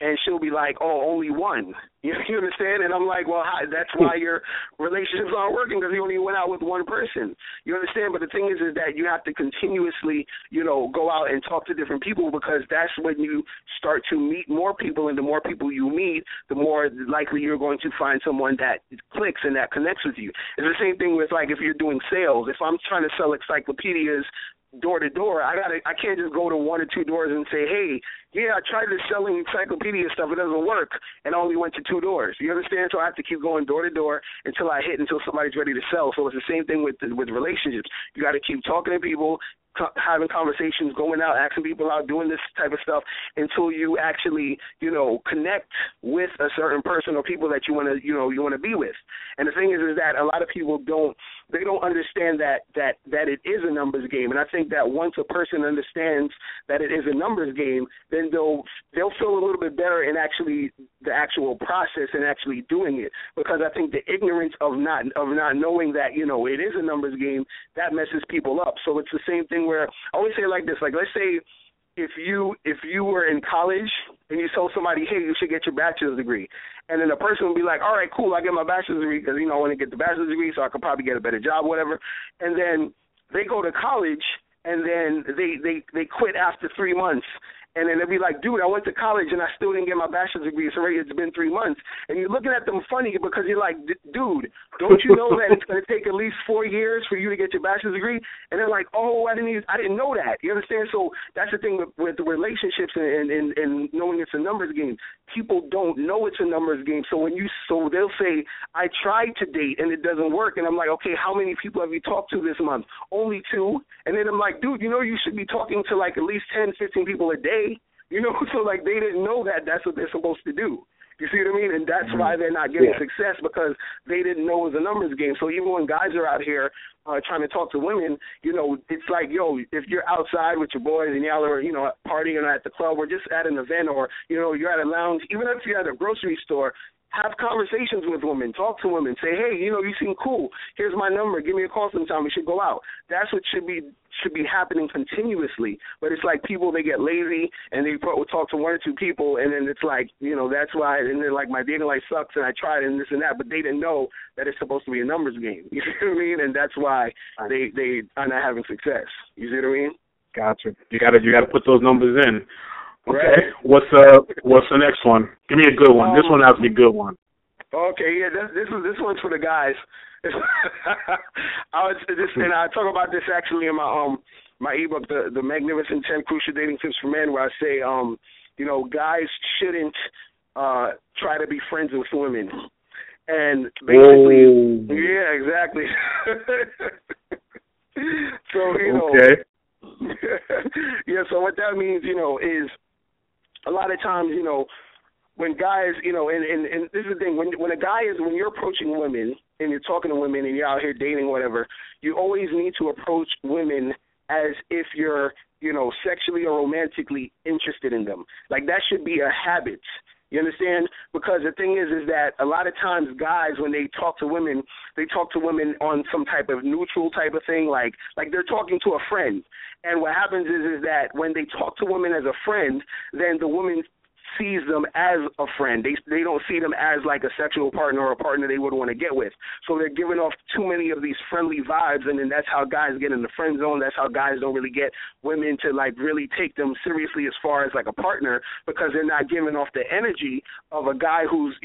And she'll be like, oh, only one. You understand? And I'm like, well, that's why your relationships aren't working, because you only went out with one person. You understand? But the thing is that you have to continuously, go out and talk to different people, because that's when you start to meet more people, and the more people you meet, the more likely you're going to find someone that clicks and that connects with you. It's the same thing with, like, if you're doing sales. If I'm trying to sell encyclopedias door to door, I can't just go to one or two doors and say, hey, yeah, I tried this selling encyclopedia stuff, it doesn't work, and I only went to two doors. You understand? So I have to keep going door to door until somebody's ready to sell. So it's the same thing with relationships. You got to keep talking to people, having conversations, going out, asking people out, doing this type of stuff until you actually, connect with a certain person or people that you want to be with. And the thing is that a lot of people don't understand that it is a numbers game. And I think that once a person understands that it is a numbers game, then they'll feel a little bit better in actually the actual process and actually doing it. Because I think the ignorance of not knowing that, it is a numbers game, that messes people up. So it's the same thing where I always say it like this, like, let's say if you were in college and you told somebody, hey, you should get your bachelor's degree, and then the person would be like, all right, cool, I get my bachelor's degree because, I want to get the bachelor's degree so I could probably get a better job, whatever. And then they go to college and then they quit after 3 months. And then they'll be like, dude, I went to college and I still didn't get my bachelor's degree. It's been 3 months. And you're looking at them funny because you're like, dude, don't you know that it's going to take at least 4 years for you to get your bachelor's degree? And they're like, oh, I didn't know that. You understand? So that's the thing with the relationships and knowing it's a numbers game. People don't know it's a numbers game. So they'll say, I tried to date and it doesn't work. And I'm like, okay, how many people have you talked to this month? Only 2. And then I'm like, dude, you should be talking to like at least 10, 15 people a day. So like they didn't know that that's what they're supposed to do. You see what I mean? And that's why they're not getting success, because they didn't know it was a numbers game. So even when guys are out here trying to talk to women, it's like, yo, if you're outside with your boys and y'all are, partying at the club or just at an event or, you're at a lounge, even if you're at a grocery store, have conversations with women, talk to women, say, hey, you seem cool. Here's my number. Give me a call sometime. We should go out. That's what should be happening continuously. But it's like people, they get lazy and they will talk to 1 or 2 people, and then it's like, that's why, and they're like, my dating life sucks and I tried and this and that, but they didn't know that it's supposed to be a numbers game. You see what I mean? And that's why they are not having success. You see what I mean? Gotcha. You gotta put those numbers in. Okay. Right. What's the next one? Give me a good one. This one has to be a good one. Okay, yeah, this one's for the guys. And I talk about this actually in my ebook, the Magnificent 10 Crucial Dating Tips for Men, where I say, guys shouldn't try to be friends with women. And basically, yeah, exactly. So okay. Yeah. So what that means, is a lot of times, when guys, and this is the thing, when you're approaching women and you're talking to women and you're out here dating, whatever, you always need to approach women as if you're, sexually or romantically interested in them. Like, that should be a habit. You understand? Because the thing is that a lot of times guys, when they talk to women, they talk to women on some type of neutral type of thing, like they're talking to a friend. And what happens is that when they talk to women as a friend, then the woman sees them as a friend. They don't see them as like a sexual partner or a partner they would want to get with. So they're giving off too many of these friendly vibes, and then that's how guys get in the friend zone. That's how guys don't really get women to like really take them seriously as far as like a partner, because they're not giving off the energy of a guy who's,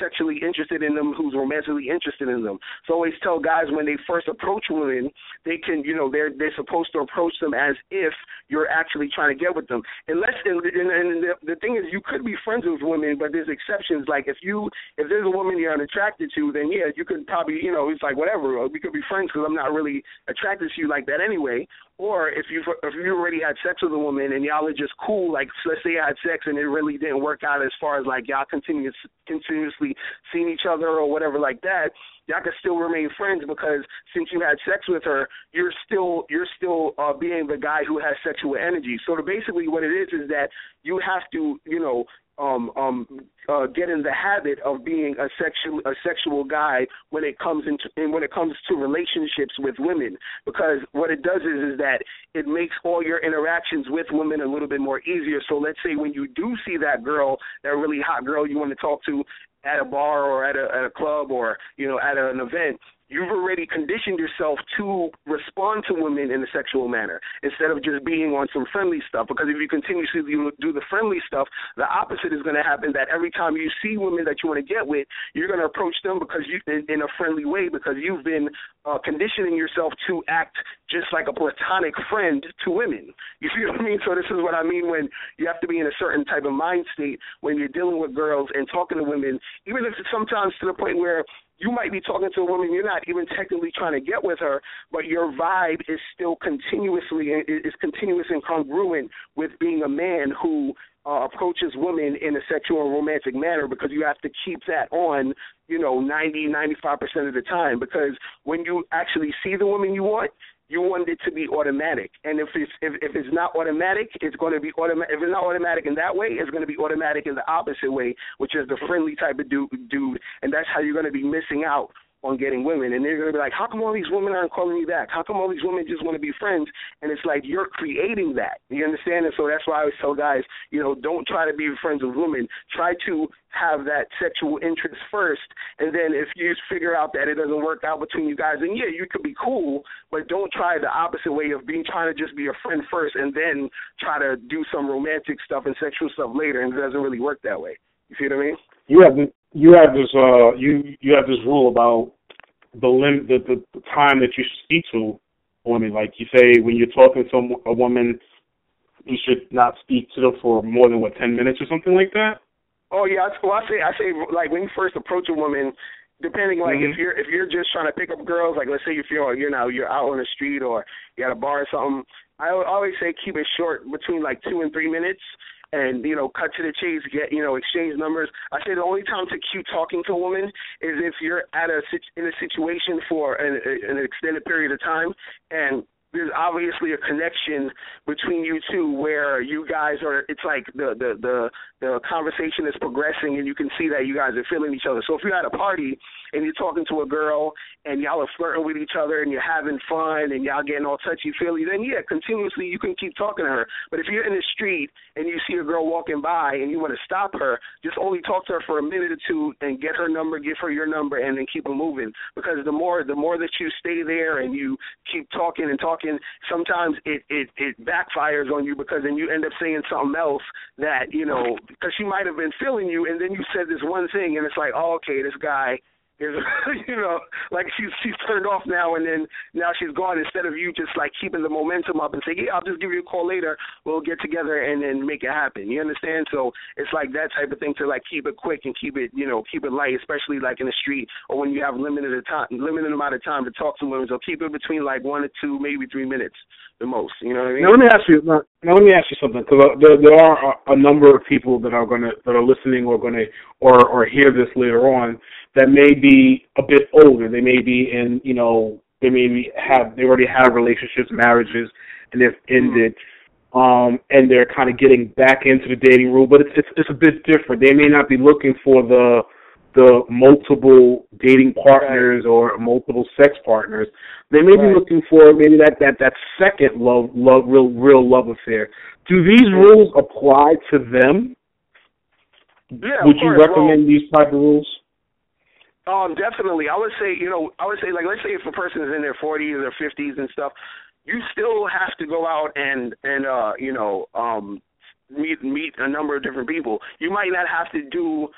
sexually interested in them, who's romantically interested in them. So I always tell guys when they first approach women, they can, they're supposed to approach them as if you're actually trying to get with them. And the thing is, you could be friends with women, but there's exceptions. Like if there's a woman you're unattracted to, then yeah, you could probably, it's like whatever, we could be friends because I'm not really attracted to you like that anyway. Or if you already had sex with a woman and y'all are just cool, like let's say you had sex and it really didn't work out as far as like y'all continuously seeing each other or whatever like that, y'all can still remain friends because since you had sex with her, you're still being the guy who has sexual energy. So basically what it is that you have to, get in the habit of being a sexual guy when it comes to relationships with women, because what it does is that it makes all your interactions with women a little bit more easier. So let's say when you do see that girl, that really hot girl you want to talk to at a bar or at a club or at an event, you've already conditioned yourself to respond to women in a sexual manner instead of just being on some friendly stuff. Because if you continuously do the friendly stuff, the opposite is going to happen, that every time you see women that you want to get with, you're going to approach them because in a friendly way, because you've been conditioning yourself to act just like a platonic friend to women. You see what I mean? So this is what I mean when you have to be in a certain type of mind state when you're dealing with girls and talking to women, even if it's sometimes to the point where you might be talking to a woman, you're not even technically trying to get with her, but your vibe is still continuous and congruent with being a man who approaches women in a sexual and romantic manner, because you have to keep that on, 90-95% of the time, because when you actually see the woman you want it to be automatic. And if it's not automatic, it's going to be automatic. If it's not automatic in that way, it's going to be automatic in the opposite way, which is the friendly type of dude. And that's how you're going to be missing out on getting women. And they're going to be like, how come all these women aren't calling me back? How come all these women just want to be friends? And it's like you're creating that. You understand? And so that's why I always tell guys, don't try to be friends with women. Try to have that sexual interest first, and then if you figure out that it doesn't work out between you guys, then yeah, you could be cool, but don't try the opposite way of trying to just be a friend first and then try to do some romantic stuff and sexual stuff later, and it doesn't really work that way. You see what I mean? You have this rule about the time that you speak to women. Like you say, when you're talking to a woman, you should not speak to them for more than 10 minutes or something like that. Oh yeah, well, I say like when you first approach a woman, depending like if you're just trying to pick up girls, like let's say if you're out on the street or you're at a bar or something, I always say keep it short, between like 2 and 3 minutes, and cut to the chase, get exchange numbers. I say the only time to keep talking to a woman is if you're in a situation for an extended period of time, and there's obviously a connection between you two where you guys are, it's like the conversation is progressing and you can see that you guys are feeling each other. So if you're at a party and you're talking to a girl and y'all are flirting with each other and you're having fun and y'all getting all touchy-feely, then yeah, continuously you can keep talking to her. But if you're in the street and you see a girl walking by and you want to stop her, just only talk to her for a minute or two and get her number, give her your number, and then keep her moving. Because the more that you stay there and you keep talking and talking, sometimes it backfires on you, because then you end up saying something else that, because she might have been feeling you, and then you said this one thing, and it's like, oh, okay, this guy is, like she's turned off now, and then now she's gone, instead of you just like keeping the momentum up and say, yeah, I'll just give you a call later, we'll get together and then make it happen. You understand? So it's like that type of thing, to like keep it quick and keep it light, especially like in the street or when you have limited amount of time to talk to women. So keep it between like 1 to 2, maybe 3 minutes the most. You know what I mean? Now let me ask you something, because there are a number of people that are listening or hear this later on that may be a bit older. They may be in they already have relationships, marriages, and they've ended. And they're kind of getting back into the dating role, but it's a bit different. They may not be looking for the multiple dating partners or multiple sex partners. They may be looking for maybe that second real love affair. Do these rules apply to them? Yeah. Would you recommend these type of rules? Definitely. I would say, like, let's say if a person is in their 40s or 50s and stuff, you still have to go out and meet a number of different people. You might not have to do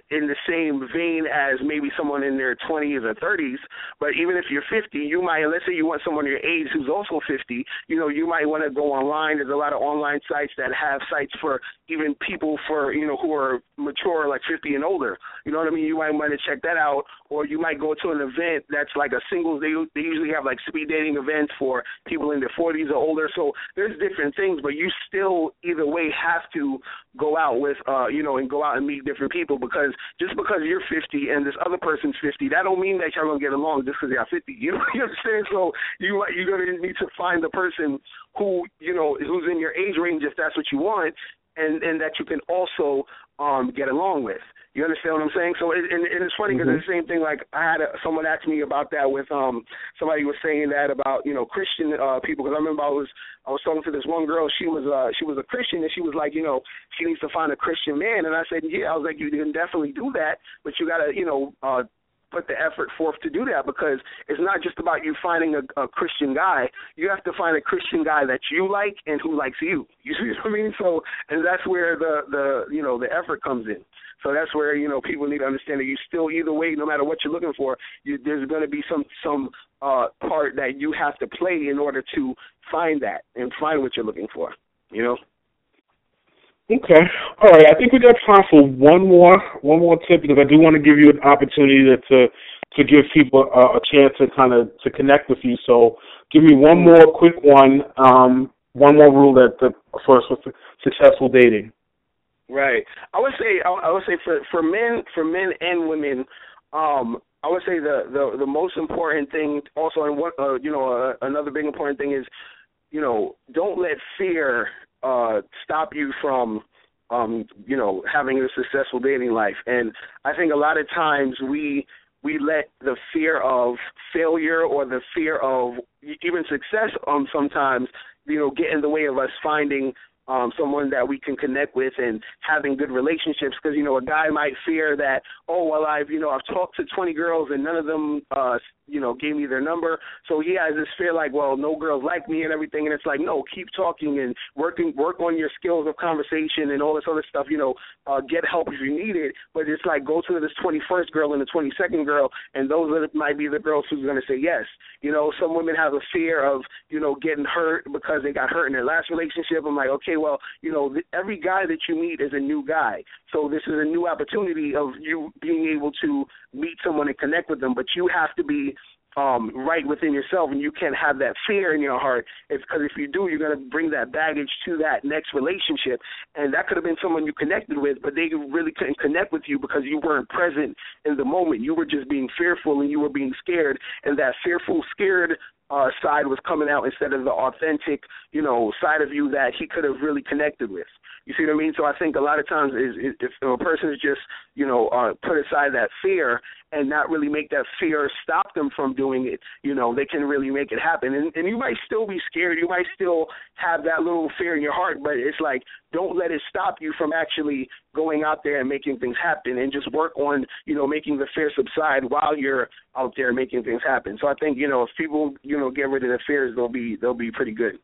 in the same vein as maybe someone in their 20s or 30s, but even if you're 50, you might, let's say you want someone your age who's also 50, you might want to go online. There's a lot of online sites that have sites for even people for, who are mature, like 50 and older. You know what I mean? You might want to check that out, or you might go to an event that's like a singles. They usually have like speed dating events for people in their 40s or older. So there's different things, but you still either way have to go out with, and go out and meet different people, because just because you're 50 and this other person's 50, that don't mean that y'all gonna get along just because y'all 50. You understand? So you're gonna need to find the person who who's in your age range if that's what you want, and that you can also get along with. You understand what I'm saying? So and it's funny because it's the same thing. Like I had someone ask me about that with somebody was saying that about Christian people, because I remember I was talking to this one girl. She was a Christian, and she was like, she needs to find a Christian man. And I said, yeah. I was like, you can definitely do that, but you got to put the effort forth to do that, because it's not just about you finding a Christian guy. You have to find a Christian guy that you like and who likes you. You see what I mean? So, and that's where the effort comes in. So that's where people need to understand that you still, either way, no matter what you're looking for, there's going to be some part that you have to play in order to find that and find what you're looking for. Okay. All right. I think we got time for one more tip, because I do want to give you an opportunity to give people a chance to connect with you. So give me one more quick one. One more rule for successful dating. Right. I would say for men and women, I would say the most important thing also, and what another big important thing is, don't let fear stop you from having a successful dating life. And I think a lot of times we let the fear of failure or the fear of even success sometimes get in the way of us finding someone that we can connect with and having good relationships. Because a guy might fear that, I've talked to 20 girls and none of them gave me their number, so he has this fear like, well, no girls like me and everything. And it's like, no, keep talking and work on your skills of conversation and all this other stuff. Get help if you need it, but it's like, go to this 21st girl and the 22nd girl, and those might be the girls who's going to say yes. Some women have a fear of getting hurt because they got hurt in their last relationship. I'm like, okay, well, every guy that you meet is a new guy, so this is a new opportunity of you being able to meet someone and connect with them, but you have to be right within yourself, and you can't have that fear in your heart. Because if you do, you're going to bring that baggage to that next relationship, and that could have been someone you connected with, but they really couldn't connect with you because you weren't present in the moment. You were just being fearful and you were being scared, and that fearful, scared side was coming out instead of the authentic, side of you that he could have really connected with. You see what I mean? So I think a lot of times if a person is just, put aside that fear and not really make that fear stop them from doing it, they can really make it happen. And you might still be scared. You might still have that little fear in your heart, but it's like, don't let it stop you from actually going out there and making things happen, and just work on, making the fear subside while you're out there making things happen. So I think, if people, get rid of their fears, they'll be pretty good,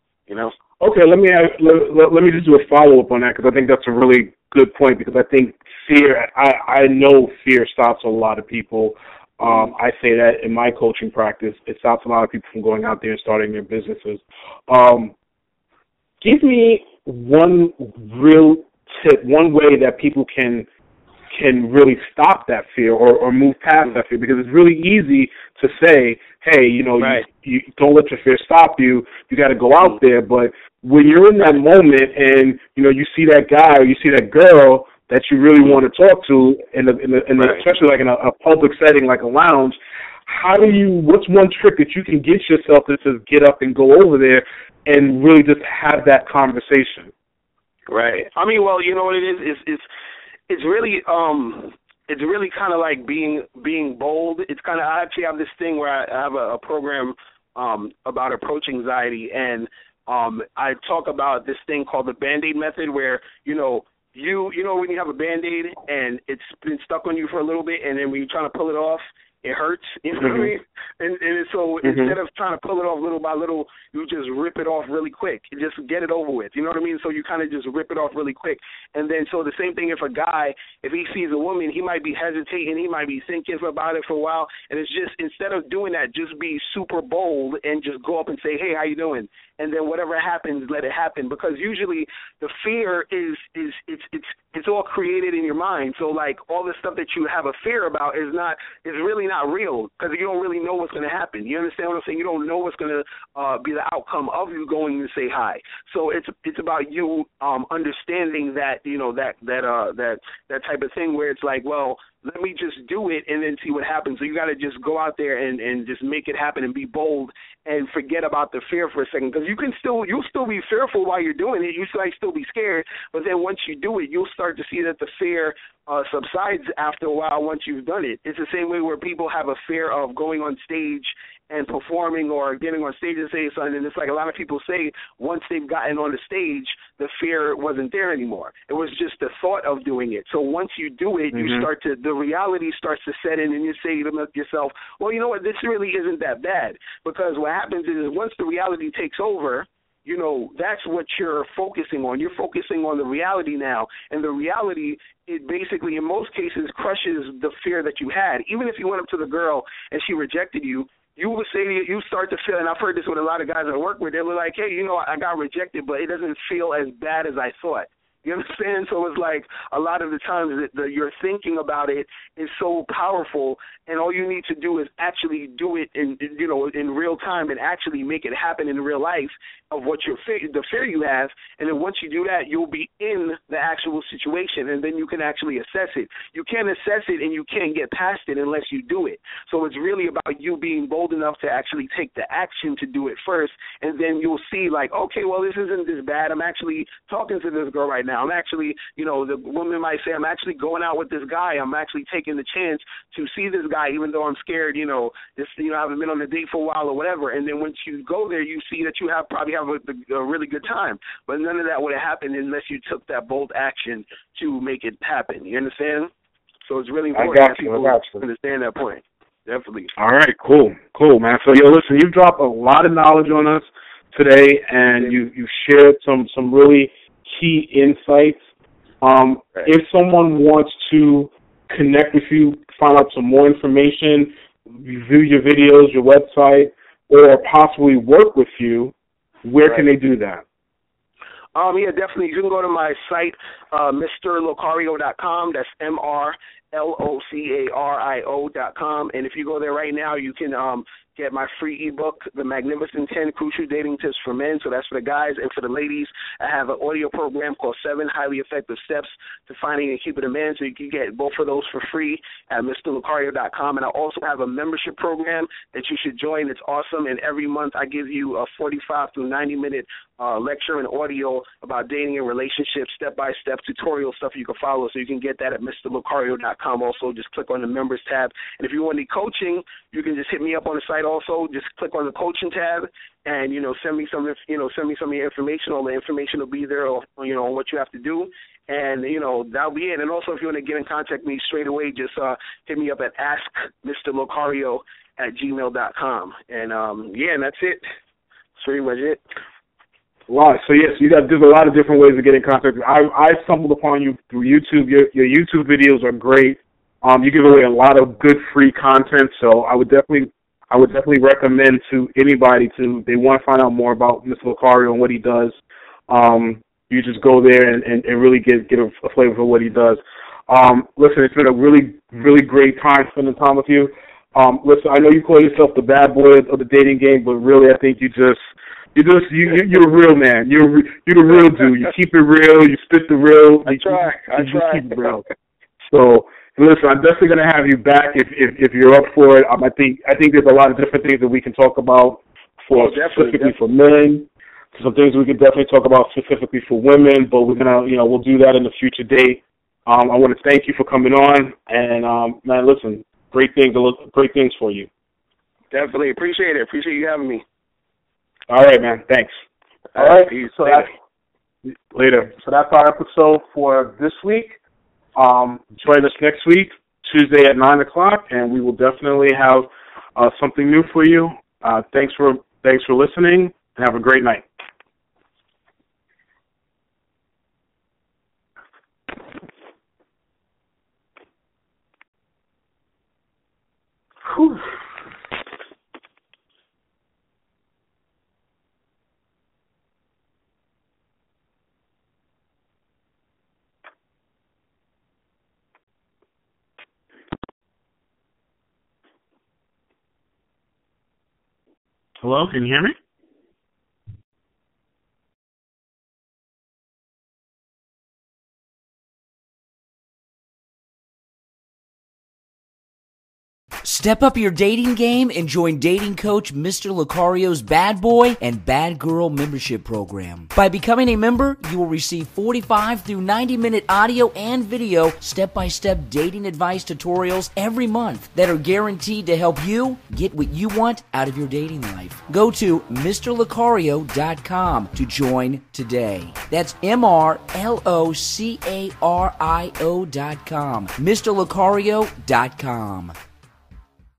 Okay, let me just do a follow-up on that, because I think that's a really good point, because I think fear, I know fear stops a lot of people. I say that in my coaching practice. It stops a lot of people from going out there and starting their businesses. Give me one real tip, one way that people can really stop that fear or move past that fear, because it's really easy to say, hey, right, you don't let your fear stop you. You got to go out there. But when you're in that moment and, you see that guy or you see that girl that you really want to talk to, right, especially like in a public setting like a lounge, what's one trick that you can get yourself to just get up and go over there and really just have that conversation? Right. I mean, well, you know what it is? It's really kind of like being bold. It's kind of, I actually have this thing where I have a program about approach anxiety, and I talk about this thing called the Band-Aid method, where you know when you have a Band-Aid and it's been stuck on you for a little bit, and then when you're trying to pull it off, it hurts, you know what I mean? And so instead of trying to pull it off little by little, you just rip it off really quick. You just get it over with, you know what I mean? So you kind of just rip it off really quick. And then so the same thing if a guy, if he sees a woman, he might be hesitating, he might be thinking about it for a while, and it's just, instead of doing that, just be super bold and just go up and say, hey, how you doing? And then whatever happens, let it happen, because usually the fear is it's all created in your mind. So like all the stuff that you have a fear about is really not real, because you don't really know what's going to happen. You understand what I'm saying? You don't know what's going to be the outcome of you going to say hi. So it's about you understanding that, you know, that type of thing where it's like, well, let me just do it and then see what happens. So you got to just go out there and just make it happen and be bold and forget about the fear for a second, because you'll still be fearful while you're doing it. You might still be scared, but then once you do it, you'll start to see that the fear subsides after a while once you've done it. It's the same way where people have a fear of going on stage and performing or getting on stage and saying something, and it's like a lot of people say once they've gotten on the stage, the fear wasn't there anymore. It was just the thought of doing it. So once you do it, you start to, the reality starts to set in, and you say to yourself, well, you know what, this really isn't that bad, because what happens is once the reality takes over, you know, that's what you're focusing on. You're focusing on the reality now, and the reality, it basically, in most cases, crushes the fear that you had. Even if you went up to the girl and she rejected you, you would say, you start to feel, and I've heard this with a lot of guys I work with, they were like, hey, you know, I got rejected, but it doesn't feel as bad as I thought. You understand? So it's like a lot of the times that your thinking about it is so powerful, and all you need to do is actually do it in real time and actually make it happen in real life of what the fear you have. And then once you do that, you'll be in the actual situation, and then you can actually assess it. You can't assess it and you can't get past it unless you do it. So it's really about you being bold enough to actually take the action to do it first, and then you'll see like, okay, well, this isn't this bad. I'm actually talking to this girl right now. I'm actually, you know, the woman might say, I'm actually going out with this guy. I'm actually taking the chance to see this guy, even though I'm scared, I haven't been on a date for a while or whatever. And then once you go there, you see that you probably have a really good time. But none of that would have happened unless you took that bold action to make it happen. You understand? So it's really important that people understand that point. Definitely. All right, cool, man. So, listen, you've dropped a lot of knowledge on us today, and you shared some really key insights. If someone wants to connect with you, find out some more information, view your videos, your website, or possibly work with you, where can they do that? Yeah, definitely. You can go to my site, MrLocario.com. That's MrLocario.com. And if you go there right now, you can get my free ebook, The Magnificent 10 Crucial Dating Tips for Men. So that's for the guys. And for the ladies, I have an audio program called 7 Highly Effective Steps to Finding and Keeping a Man. So you can get both of those for free at MrLocario.com. And I also have a membership program that you should join. It's awesome. And every month I give you a 45 to 90-minute lecture and audio about dating and relationships, step-by-step tutorial stuff you can follow. So you can get that at MrLocario.com. Also, just click on the members tab. And if you want any coaching, you can just hit me up on the site. Also, just click on the coaching tab and send me some of your information. All the information will be there on what you have to do, and that'll be it. And also, if you want to get in contact with me straight away, just hit me up at askmrlocario@gmail.com. And and that's it. That's pretty much it. Wow. So yes, there's a lot of different ways to get in contact. I stumbled upon you through YouTube. Your YouTube videos are great. You give away a lot of good free content, so I would definitely recommend to anybody they want to find out more about Mr. Locario and what he does. You just go there and really get a flavor for what he does. Listen, it's been a really, really great time spending time with you. Listen, I know you call yourself the bad boy of the dating game, but really I think you're a real man. You're the real dude. You keep it real. You spit the real. I try. Keep it real. So, Listen, I'm definitely going to have you back if you're up for it. I think there's a lot of different things that we can talk about specifically for men. Some things we can definitely talk about specifically for women, but we're gonna, we'll do that in a future date. I want to thank you for coming on, and man, listen, great things for you. Definitely appreciate it. Appreciate you having me. All right, man. Thanks. All right. Peace. So later. So that's our episode for this week. Join us next week, Tuesday at 9:00, and we will definitely have something new for you. Thanks for listening, and have a great night. Whew. Hello, can you hear me? Step up your dating game and join dating coach Mr. Lucario's Bad Boy and Bad Girl membership program. By becoming a member, you will receive 45 through 90-minute audio and video step-by-step dating advice tutorials every month that are guaranteed to help you get what you want out of your dating life. Go to MrLucario.com to join today. That's MrLocario.com. MrLucario.com.